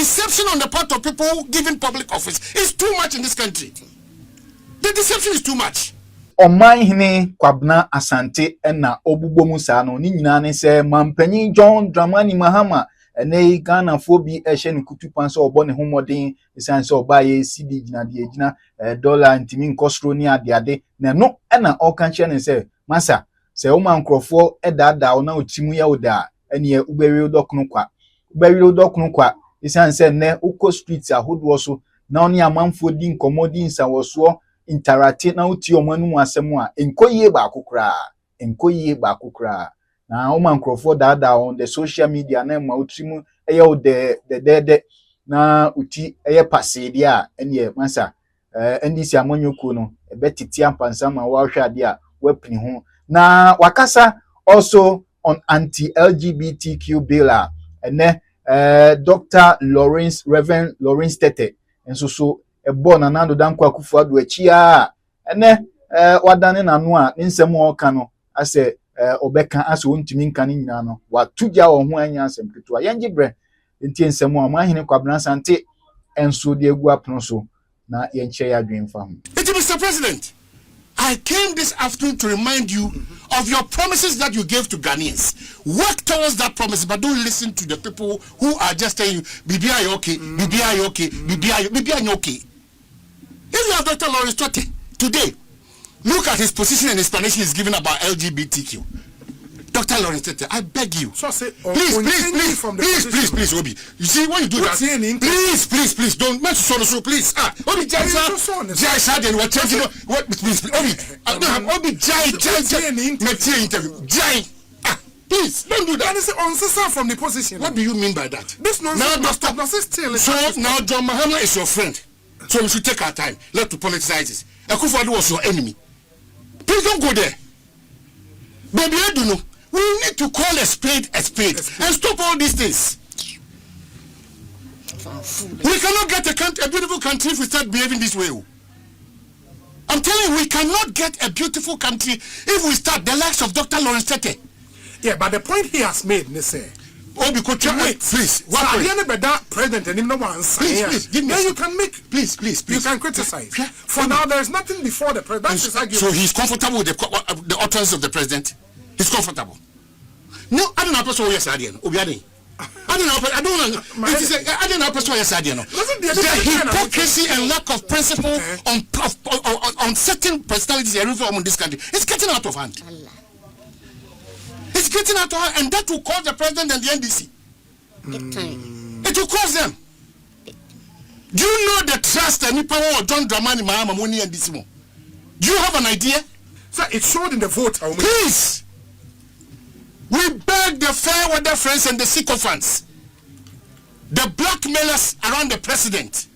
deception on the part of people given public office is too much in this country. The deception is too much. Omanhene Kwabna Asante ena obubo musa no ni nyina ne se mampanyin John Dramani Mahama ene Ghana fobi ehye ne kutupan so obo ne homodin esan se oba ye CD gina de gina dollar ntimi nkosro ni ade na no ena okanche ne se masa se o man krofo edada na otimu ya oda ene uberi odokunu kwa esan se ne uko streets ahodo so na oni amanfo di nkomodi nsa woso interactive na uti omanu asemu a enkoyie ba akukra na o man crofo dada on the social media na ma utimu eye de na uti eye passe dia ene masa ndisi amonyoko no ebetiti ampansa ma wa hwa de a wapini ho na wakasa also on anti-LGBTQ bill ene Dr. Reverend Lawrence Tete enso so ebo na nando danko akufu adu achi a ene wadane nanu a nsem oka no ase obeka ase wontumi nka ni nyina no watugya wo ho anya asem keto ayenje bre enti nsem o Mahene Kwabna Asante enso de egu apono so na yenche ya dwenfa ho. Mr. President, I came this afternoon to remind you of your promises that you gave to Ghanaians. Work towards that promise, but don't listen to the people who are just telling you, Bibi, are you okay? Bibi, are you okay? Bibi, are you okay? If you have Dr. Lawrence Tete today, look at his position and explanation he's given about LGBTQ. Dr. Lawrence Tete, I beg you. So say, please, Obi. You see, when you do that, please, don't make so please. Obi, Jai, what changing? What, please, Obi, Jai, please, don't do that. That is on from the position. What do you mean by that? This nonsense still. So now John Mahama is your friend. So we should take our time. Let to politicize this. Akufo-Addo was your enemy. Please don't go there. Baby, I don't know. We need to call a spade and stop all these things. We cannot get a beautiful country if we start behaving this way. I'm telling you, we cannot get a beautiful country if we start the likes of Dr. Lawrence Tete. Yeah, but the point he has made, say, because wait, please. President and no one. Please, give me. Then you can make. Please. You can criticize. For now, there is nothing before the president. So he's comfortable with the utterance of the president. He's comfortable. No, I don't know. Person yes, I don't know. I don't know. I don't know. Person yes, I don't know. The hypocrisy and lack of principle on certain personalities in this country is getting out of hand. It's getting out of hand, and that will cause the president and the NDC. It will cause them. Do you know the trust and power of John Dramani Mahama Moni and NDC? Do you have an idea? Sir, it showed in the vote. Please. We beg the fair weather friends and the sycophants, the blackmailers around the president.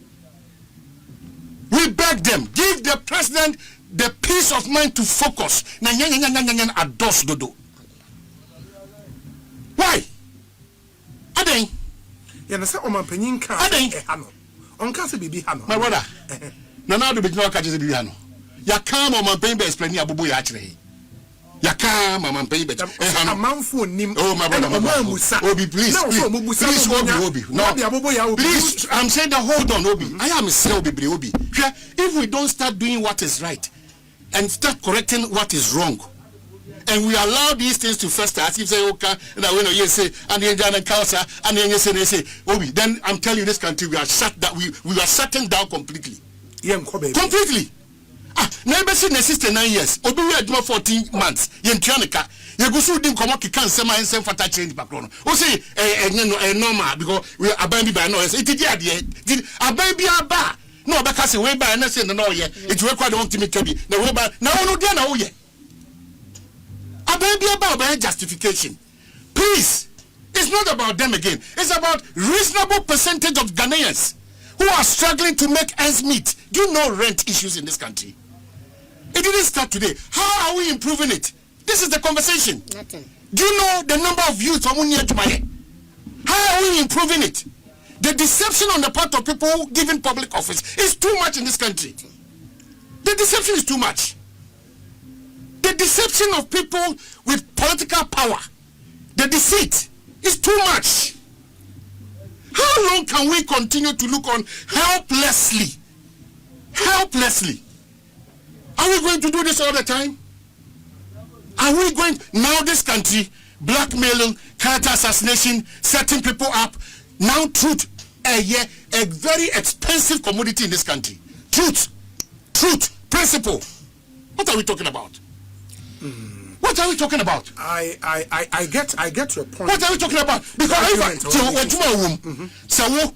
We beg them, give the president the peace of mind to focus. Addo dodo. Why? Adeng. You say Omanhene can. Adeng. Onka se bibi hano. My brother. Nana do begin catch bibi hano. Ya come Omanhene be explain abubu ya achire. Ya come Omanhene be. Amanfo nim. Oh my brother. Obi, please. Obi. No. Please, I'm saying that hold on, Obi. I am saying Obi. If we don't start doing what is right and start correcting what is wrong, and we allow these things to fester, as if say okay, that we know you say and the Indian culture and then you say Obi, then I'm telling you this country we are we are shutting down completely. Completely. Never seen the 69 years. Obi we had 14 months. Yentuanika. You go through them come up can sema and send for that change background. O say normal because we are by no. It did ababi aba. No because we by na say no ye. It require the ultimate to be. Na we by na no dia na wo ye. Ababi aba by justification. Please. It's not about them again. It's about reasonable percentage of Ghanaians who are struggling to make ends meet. Do you know rent issues in this country? It didn't start today. How are we improving it? This is the conversation. Nothing. Do you know the number of youth from Unia to Maye? How are we improving it? The deception on the part of people given public office is too much in this country. The deception is too much. The deception of people with political power, the deceit is too much. How long can we continue to look on helplessly? Helplessly. Are we going to do this all the time? Are we going now? This country blackmailing, character assassination, setting people up. Now truth, a very expensive commodity in this country. Truth, principle. What are we talking about? What are we talking about? I get your point. What are we talking about? Because if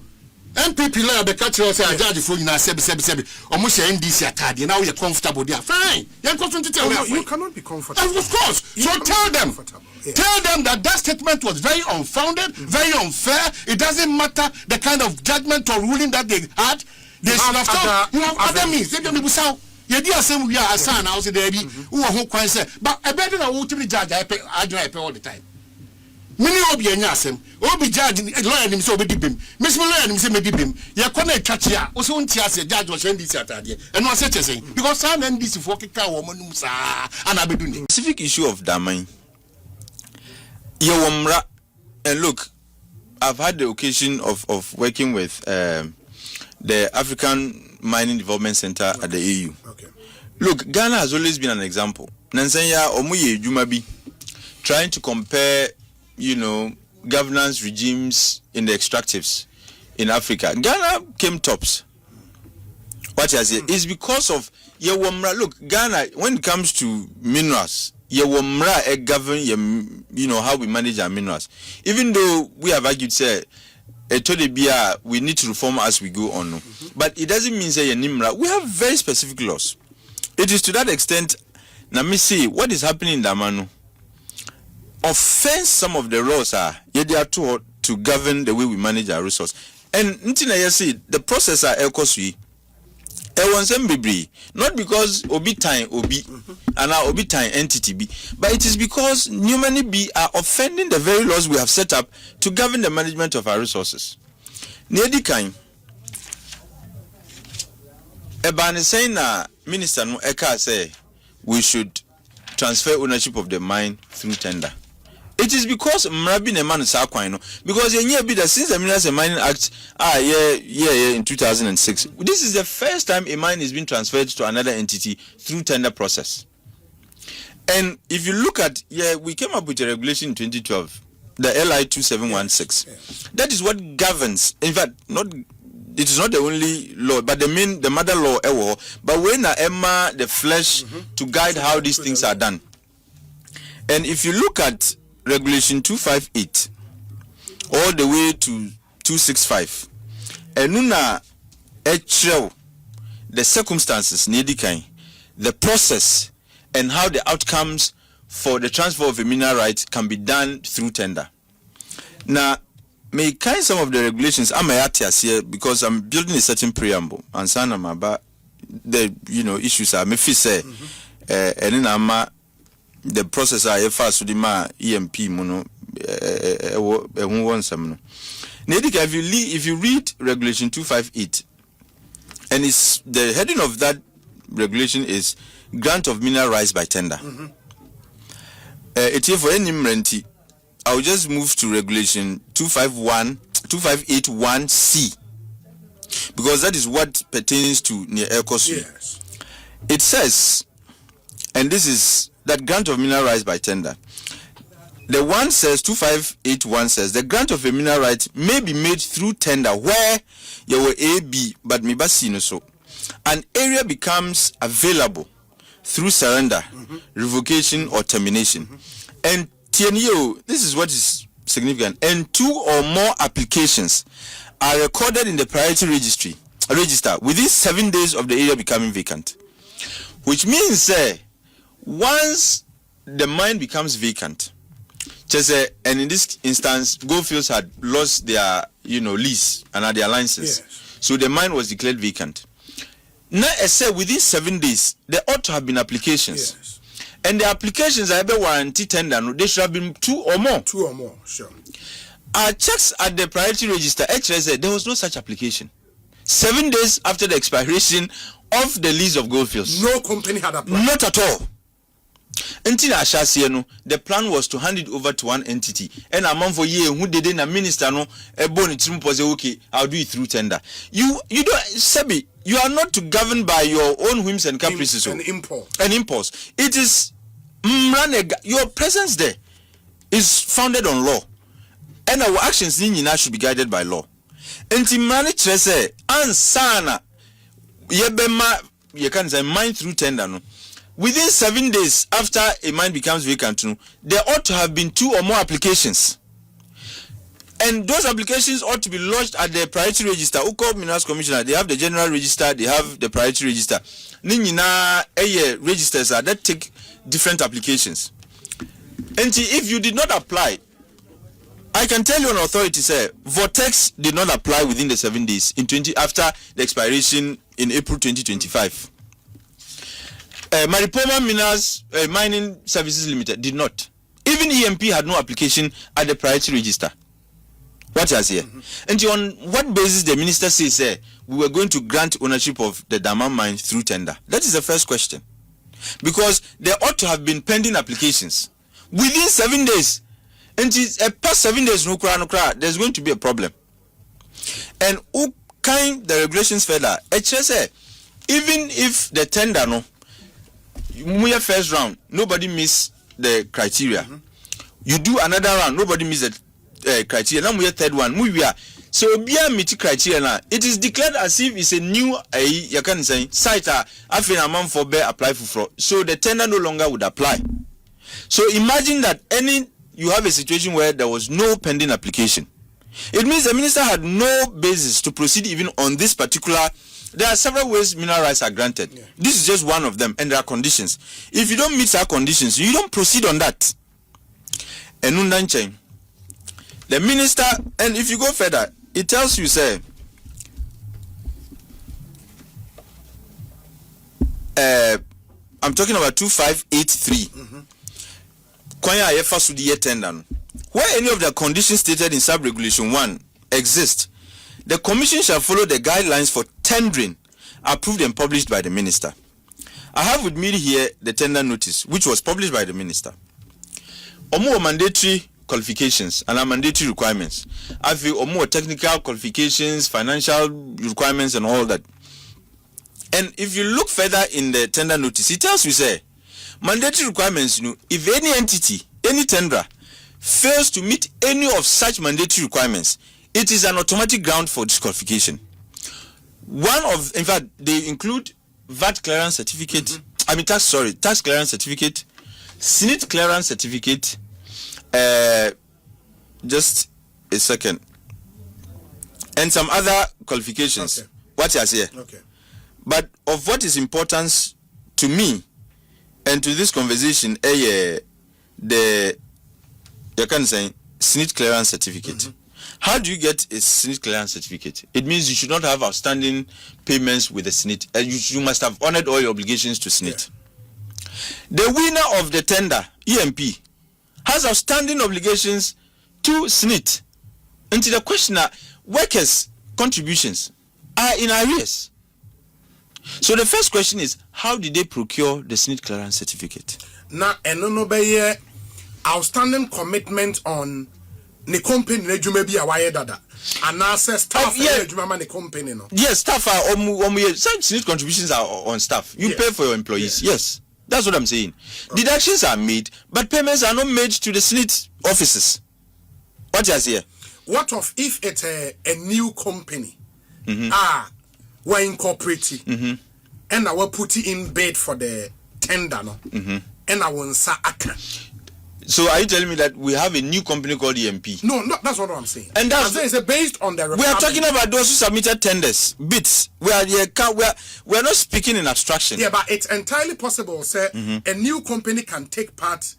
MPP lawyer be catch you say a judge for you na sebi almost NDC atade now you're comfortable there. Fine. You cannot be comfortable. Of course. So tell them. Yeah. Tell them that statement was very unfounded, very unfair. It doesn't matter the kind of judgment or ruling that they had. They should have told you have other means. They don't be so. You did assume we are a son house there be who can say but I better than what to be judge I pay all the time. Many obi anyasem obi judge lawyer nim say obi dibem miss lawyer nim say me dibem ye kona etwachia o so ntia say judge o send this atade eno ase chese because some NDC for kika wo manum sa ana bedu ni specific issue of Daman ye womra. And look, I've had the occasion of working with the African Mining Development Center at the AU. Okay. Look, Ghana has always been an example. Nansanya omuye jumabi trying to compare, governance regimes in the extractives in Africa. Ghana came tops. What I say is because of Yewomra. Look, Ghana, when it comes to minerals, Yewomra govern how we manage our minerals. Even though we have argued, say, we need to reform as we go on. But it doesn't mean say Nimra. We have very specific laws. It is to that extent. Now me see what is happening in Damano. Offense some of the laws are they are to govern the way we manage our resource. And ntina you see the process are ekosui. Not because obi time obi and our obi time entity be, but it is because humanly be are offending the very laws we have set up to govern the management of our resources. Nedi kind Ebani saying na minister no eka say we should transfer ownership of the mine through tender. It is because Mrabi Neman Sakwino, because since the Minerals and Mining Act in 2006. This is the first time a mine is being transferred to another entity through tender process. And if you look at we came up with a regulation in 2012, the LI 2716. Yes. That is what governs. In fact, it is not the only law, but the mother law but when Emma the flesh to guide how these things are done. And if you look at Regulation 258 all the way to 265, and nuna the circumstances the process and how the outcomes for the transfer of a mineral right can be done through tender. Now, may kind some of the regulations I'm here because I'm building a certain preamble and about the issues are me say and then the process are fast to the EMP mono if you read Regulation 258 and it's the heading of that regulation is grant of mineral rights by tender. It's here for any renti. I'll just move to Regulation 2581C because that is what pertains to near Ecosu. Yes. It says, and this is that grant of mineral rights by tender. The one says 2581 says the grant of a mineral right may be made through tender where you were AB but maybe so an area becomes available through surrender, revocation or termination. And TNO, this is what is significant. And 2 or more applications are recorded in the priority register within 7 days of the area becoming vacant. Which means once the mine becomes vacant, and in this instance, Goldfields had lost their lease and their license. Yes. So the mine was declared vacant. Now, I say within 7 days, there ought to have been applications. Yes. And the applications are ever warranty tender. They should have been 2 or more. 2 or more, sure. Our checks at the priority register, there was no such application. 7 days after the expiration of the lease of Goldfields. No company had applied. Not at all. Until Ashasi, no, the plan was to hand it over to one entity. And a month for year, who did a minister no a bone was okay, I'll do it through tender. You don't, Sebi, you are not to govern by your own whims and caprices. An impulse. An impulse. It is your presence there is founded on law. And our actions should be guided by law. And Timani Trese Ansana Yebema you can say mine through tender no. Within 7 days after a mine becomes vacant, there ought to have been 2 or more applications. And those applications ought to be lodged at the priority register. Uko Minerals Commissioner, they have the general register, they have the priority register. Nina registers are that take different applications. And if you did not apply, I can tell you an authority say Vortex did not apply within the 7 days after the expiration in April 2025. Maripoma Minerals Mining Services Limited did not. Even EMP had no application at the priority register. What is here? And on what basis the minister says we were going to grant ownership of the Dama mine through tender? That is the first question. Because there ought to have been pending applications within 7 days. And past 7 days, no cry, there's going to be a problem. And who kind the regulations further? Even if the tender no, first round, nobody miss the criteria. You do another round, nobody miss the criteria. Now we have third one. So be a meet criteria now. It is declared as if it's a new you can say site after a month for bear apply for fraud. So the tender no longer would apply. So imagine that you have a situation where there was no pending application. It means the minister had no basis to proceed even on this particular. There are several ways mineral rights are granted. Yeah. This is just one of them, and there are conditions. If you don't meet our conditions, you don't proceed on that. And the minister, and if you go further, it tells you, say, I'm talking about 2583. Where any of the conditions stated in sub-regulation 1 exist, the commission shall follow the guidelines for tendering approved and published by the minister. I have with me here the tender notice, which was published by the minister. Omo mandatory qualifications and mandatory requirements. I feel more technical qualifications, financial requirements, and all that. And if you look further in the tender notice, it tells you, say, mandatory requirements, if any entity, any tenderer, fails to meet any of such mandatory requirements, it is an automatic ground for disqualification. In fact, they include VAT clearance certificate, tax clearance certificate, SNIT clearance certificate, just a second, and some other qualifications. Okay. What is here? Okay. But of what is importance to me and to this conversation, the you can say SNIT clearance certificate. How do you get a SNIT clearance certificate? It means you should not have outstanding payments with the SNIT. You must have honored all your obligations to SNIT. Yeah. The winner of the tender, EMP, has outstanding obligations to SNIT. And to the questioner, workers' contributions are in arrears. So the first question is, how did they procure the SNIT clearance certificate? Now, and outstanding commitment on the company rejume bi awaye dada and now staff rejume the company no. Yes, staff are some SNIT contributions are on staff. You pay for your employees. Yes. That's what I'm saying. Okay. Deductions are made, but payments are not made to the SNIT offices. What is here? What of if it's a new company? We're incorporating and I will put in bid for the tender no, and I will say aka. So are you telling me that we have a new company called EMP? No, that's what I'm saying. And that's it's based on the. We are talking about those who submitted tenders, bids. We are not speaking in abstraction. Yeah, but it's entirely possible, sir. A new company can take part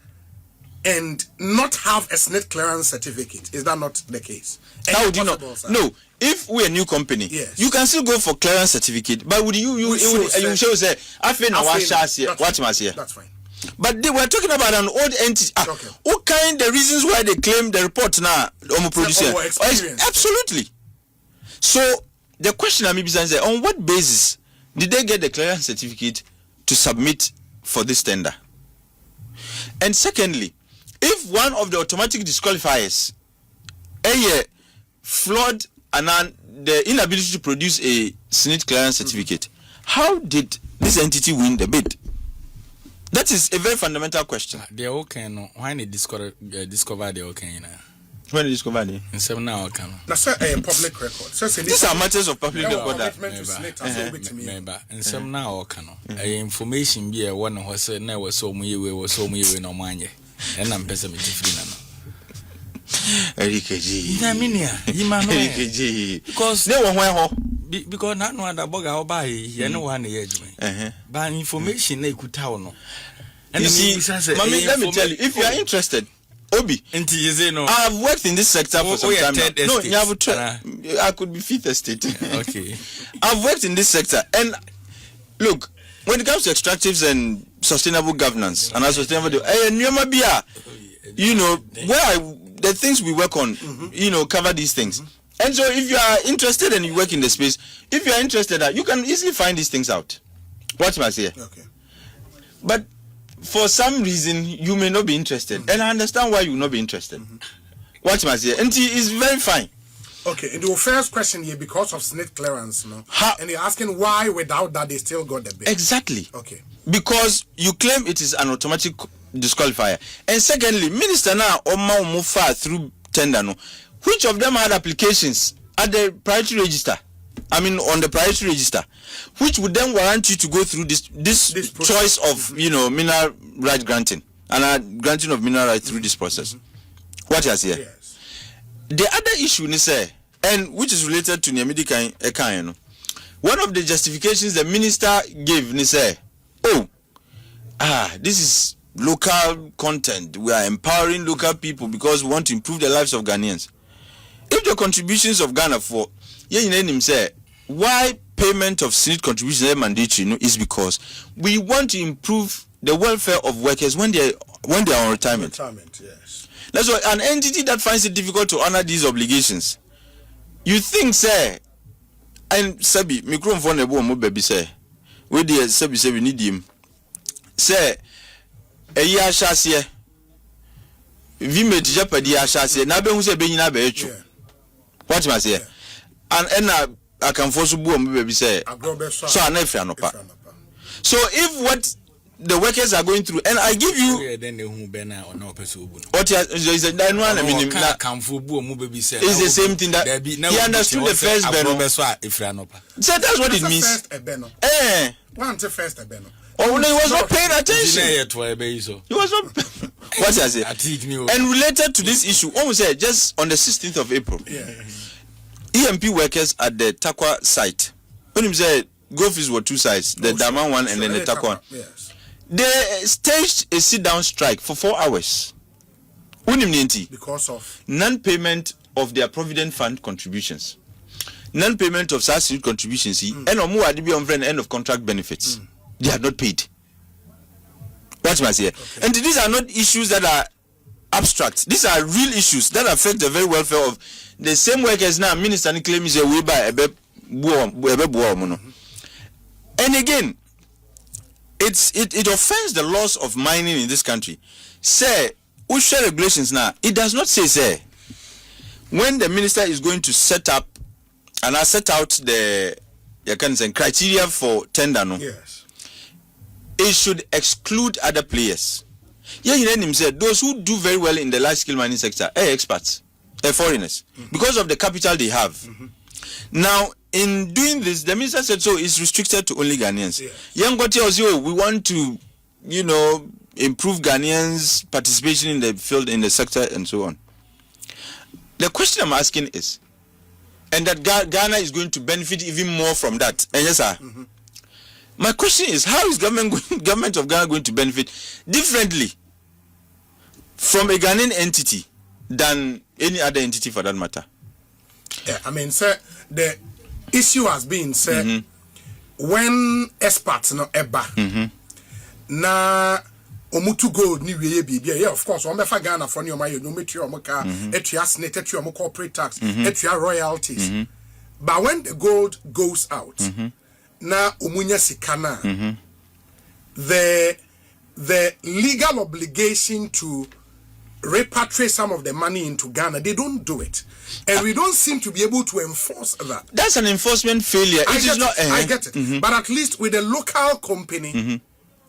and not have a SNIT clearance certificate. Is that not the case? How would you know? No. If we're a new company, yes, you can still go for clearance certificate. But would you show say what must here? That's fine. But they were talking about an old entity. Okay. What kind the reasons why they claim the report now? Absolutely. So the question I'm saying, on what basis did they get the clearance certificate to submit for this tender? And secondly, if one of the automatic disqualifiers flawed and the inability to produce a SNIT clearance certificate, how did this entity win the bid? That is a very fundamental question. They okay no. Why they discover the okay now? When they discovered it? In 7 now okay. That's a public record. These are matters of public record. In 7 now okay no. Information be a one who said now was so me no manye. And I'm person me free now. Erikeji. Because they were because not no other boga buy you know one year but information they could tell no. And you see, Mami, let me tell you, if you are interested, Obi, I've worked in this sector for some time now. No, you have to I could be fifth estate. Okay. I've worked in this sector, and look, when it comes to extractives and sustainable governance and sustainable, you know, the things we work on, you know, cover these things. And so if you are interested and you work in the space, if you are interested, you can easily find these things out. What must I say? Okay. But for some reason, you may not be interested. And I understand why you will not be interested. What must I say? And it is very fine. Okay, and the first question here, because of SNIT clearance, no? And you're asking why without that they still got the bid. Exactly. Okay. Because you claim it is an automatic disqualifier. And secondly, Minister now move far through tender no. Which of them had applications at the priority register? I mean, on the priority register, which would then warrant you to go through this choice of, you know, mineral right granting and granting of mineral right through this process. What you say? Yes. The other issue, and which is related to Nyamidi Ekano, one of the justifications the minister gave, this is local content. We are empowering local people because we want to improve the lives of Ghanaians. If the contributions of Ghana for why payment of SNIT contributions is mandatory is because we want to improve the welfare of workers when they are on retirement. Yes. That's why an entity that finds it difficult to honor these obligations, you think, sir, and Sabi, microphone ebo mo baby say, we dey Sabi we need him. Say, a year shasiye, vi me jeopardy shasiye, na be hu se be nyina be echu. What must I say? And I can force you baby say, so I never no pa. So if what the workers are going through, and I give you what is the same thing that he understood the first beno. So that's what it means. Oh, no, he was not paying attention. He was not. What I say? And related to this issue, almost said just on the 16th of April, EMP workers at the Takwa site. When he said go fees were two sides, the Daman one and then the Takwa one. Yes. They staged a sit-down strike for 4 hours. Because of non-payment of their provident fund contributions, non-payment of SASU contributions, and Omu Adibi on end of contract benefits. They are not paid. What must I say? And these are not issues that are abstract. These are real issues that affect the very welfare of the same workers now. Minister claims a way by and again, it offends the laws of mining in this country. Say, we share regulations now. It does not say when the minister is going to set up and I set out the criteria for tender. No, yes, it should exclude other players. Yeah, you him said those who do very well in the large scale mining sector are experts, foreigners, because of the capital they have. Now, in doing this, the minister said so it's restricted to only Ghanaians. Young Gotti also, we want to, improve Ghanaians' participation in the field, in the sector, and so on. The question I'm asking is, and that Ghana is going to benefit even more from that. And yes, sir. My question is, how is government of Ghana going to benefit differently from a Ghanaian entity than any other entity for that matter? Yeah, I mean, sir, the issue has been, sir, when experts eba, na omutu gold ni weye bibia. Yeah, of course, on befa Ghana for no metri omoka, etria SNIT, etria omo corporate tax, etria royalties. But when the gold goes out, na umunya sikana, the the legal obligation to repatriate some of the money into Ghana, they don't do it. And we don't seem to be able to enforce that. That's an enforcement failure. I get it. Mm-hmm. But at least with a local company,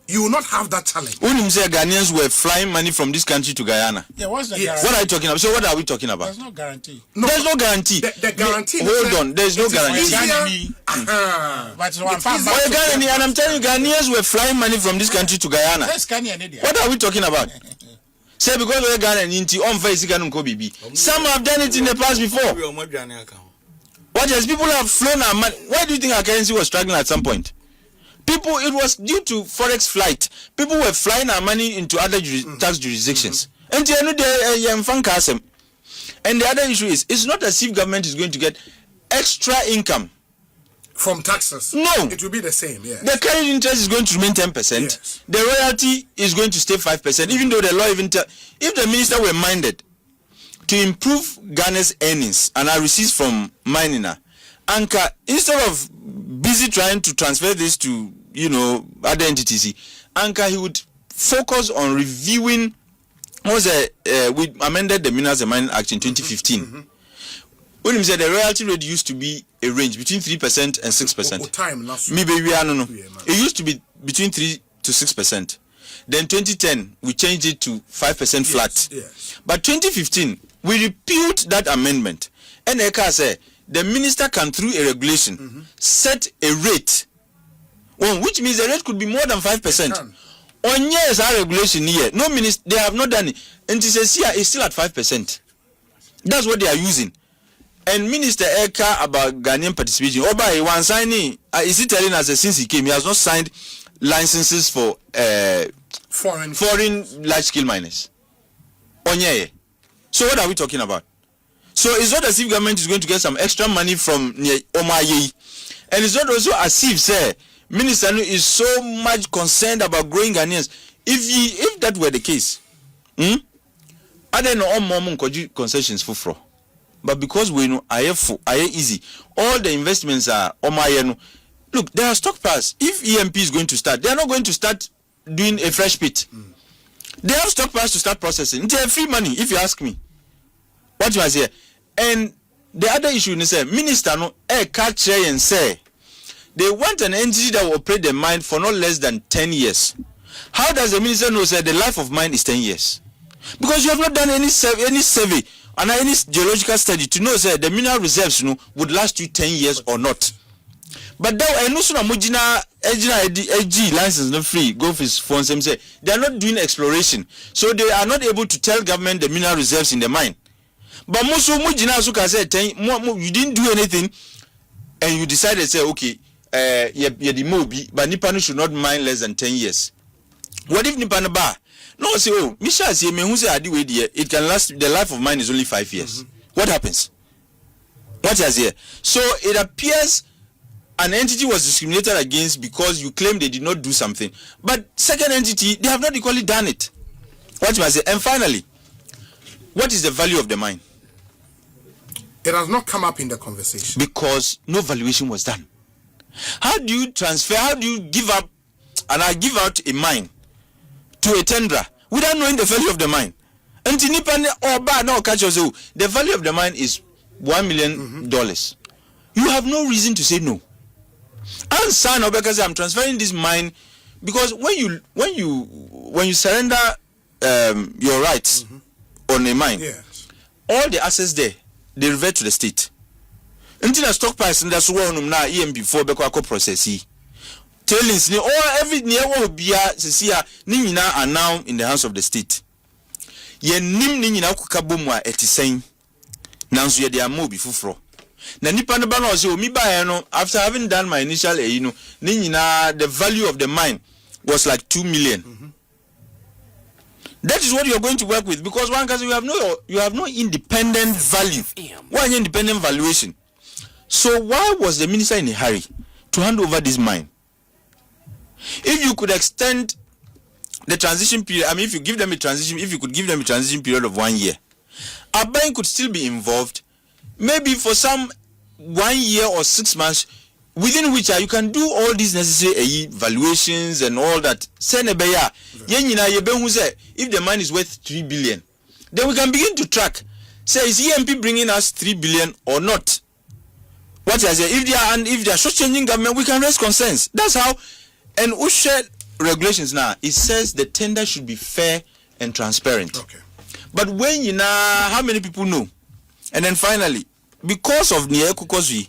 you will not have that challenge. When you say Ghanaians were flying money from this country to Guyana. Yeah, what's the guarantee? What are you talking about? So what are we talking about? There's no guarantee. No, there's no guarantee. The guarantee. Hold on, there's no guarantee. But and I'm telling you, Ghanaians were flying money from this country to Guyana. What are we talking about? Say because we're Ghanaian, on face some have done it in the past before. What else? People have flown our money. Why do you think our currency was struggling at some point? People, it was due to forex flight. People were flying our money into other tax jurisdictions. And the other issue is, it's not as if government is going to get extra income from taxes. No, it will be the same. Yes. The carried interest is going to remain 10%. Yes. The royalty is going to stay 5%. Even though the law even if the minister were minded to improve Ghana's earnings and our receipts from mining, Anka, instead of busy trying to transfer this to other entities, Anka, he would focus on reviewing. We amended the Minerals and Mining Act in 2015. When he said the royalty rate used to be a range between 3% and 6%. It used to be between 3 to 6%. Then 2010 we changed it to 5% flat. Yes. But 2015 we repealed that amendment. And Eka said the minister can, through a regulation, set a rate, which means the rate could be more than 5%. On years our regulation here, no minister, they have not done it. And this is still at 5%. That's what they are using. And Minister Eka about Ghanaian participation, Oba, he was signing, is he telling us that since he came, he has not signed licenses for foreign large-scale miners? Onye. So what are we talking about? So it's not as if government is going to get some extra money from Omanhene. And it's not also as if, say, Minister is so much concerned about growing Ghanaians. If that were the case, I don't know more concessions for fraud. But because we know I easy, all the investments are Omanhene. Look, there are stockpiles. If EMP is going to start, they are not going to start doing a fresh pit. They have stockpiles to start processing. They have free money, if you ask me. What you are saying? And the other issue is that Minister catch and say they want an entity that will operate the mine for not less than 10 years. How does the minister know that the life of mine is 10 years? Because you have not done any survey and any geological study to know that the mineral reserves would last you 10 years or not. But that I know so mujina AG license no free go for phones them say they are not doing exploration, so they are not able to tell government the mineral reserves in the mine. But most mujina so can say you didn't do anything and you decided say okay the mobi but Nipano should not mine less than 10 years. What if Nipano ba no say Misha say me who say adi we there it can last, the life of mine is only 5 years. What happens? What is here? So it appears an entity was discriminated against because you claim they did not do something. But second entity, they have not equally done it. What you must say? And finally, what is the value of the mine? It has not come up in the conversation. Because no valuation was done. How do you transfer, how do you give up, and I give out a mine to a tenderer without knowing the value of the mine? And the value of the mine is $1 million. You have no reason to say no. And son, because I'm transferring this mine, because when you surrender your rights on a mine, all the assets there they revert to the state. Until a stock price and that's one now before Bekwako process. Tailings or every near will be Nina are now in the hands of the state. Ye nim Nina Kukabumwa etisane. Nansu ye dia mo bifufro. Na nipa no ba no say o mi ba no after having done my initial the value of the mine was like 2 million. That is what you are going to work with, because one case you have no independent value. Why independent valuation? So why was the minister in a hurry to hand over this mine? If you could extend the transition period, I mean if you could give them a transition period of 1 year, a bank could still be involved. Maybe for some 1 year or 6 months, within which you can do all these necessary valuations and all that. If the mine is worth 3 billion, then we can begin to track. Say, is EMP bringing us 3 billion or not? What I say, if they are short-changing government, we can raise concerns. That's how. And USHA regulations now, it says the tender should be fair and transparent. Okay. But when you know how many people know, and then finally, because of Niekukozwi,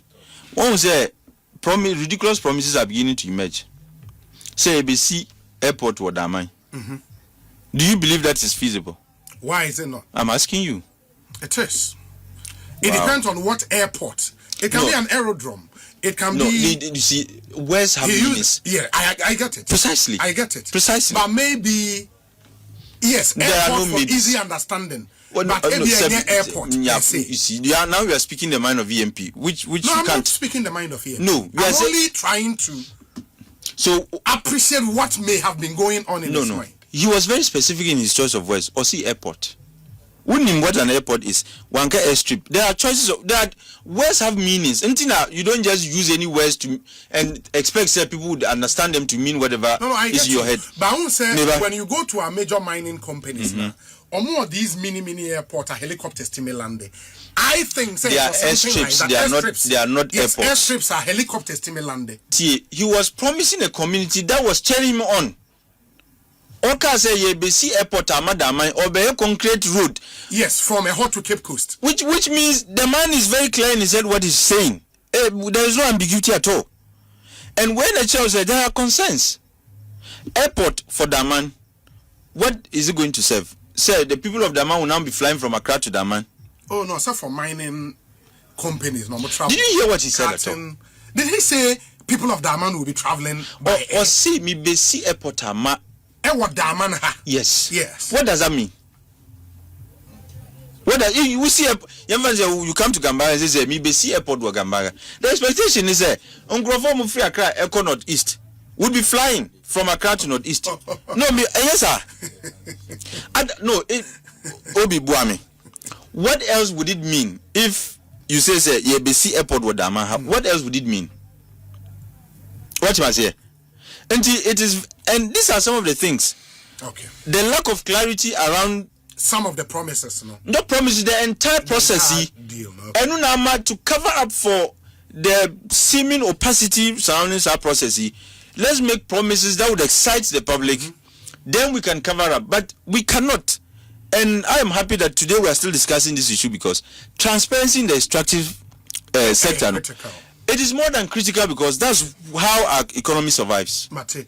one say ridiculous promises are beginning to emerge. Say ABC airport Wadamai. Do you believe that is feasible? Why is it not? I'm asking you. It is. It depends on what airport. It can be an aerodrome. It can be. You see, words have meanings. Yeah, I get it. Precisely. I get it. Precisely. But maybe, yes, airport for easy understanding. Well, but airport. Yeah, you see, now we are speaking the mind of EMP, which no, you I'm can't. not speaking the mind of EMP. No, I'm only trying to appreciate what may have been going on in his mind. He was very specific in his choice of words. Osi airport. Wouldn't him what an airport is? Wanka airstrip. There are choices of that. Words have meanings. Until you don't just use any words to and expect people would understand them to mean whatever is in your head. But I won't say when you go to our major mining companies now, or more of these mini airports are helicopters to land. I think they are airstrips. Like they are not yes, airports. Airstrips are helicopters to land. He was promising a community that was cheering him on. Oka say YBC airport amadamai or be a concrete road. Yes, from a hot to Cape Coast. Which means the man is very clear in his head what he's saying. There is no ambiguity at all. And when the child said there are concerns, airport for Daman, what is it going to serve? Say the people of Daman will now be flying from Accra to Daman. Oh no, sir, for mining companies, no more travel. Did you hear what he said at all? Did he say people of Daman will be traveling by air? Or see me be see airport ama. Yes. What does that mean? What does you see? You come to Gambara and say, "Me be see airport wa Gambara." The expectation is Ungrofo mu free Accra Eco North East would be flying from Accra to North East. No, me yes sir. No, Obi Buame. What else would it mean if you say ye be see airport wa Dama? What else would it mean? What you must say? And these are some of the things. Okay. The lack of clarity around some of the promises, the promises, the entire process, deal, and to cover up for the seeming opacity surrounding our process. Let's make promises that would excite the public. Then we can cover up, but we cannot. And I am happy that today we are still discussing this issue because transparency in the extractive sector. It is more than critical because that's how our economy survives. Mate.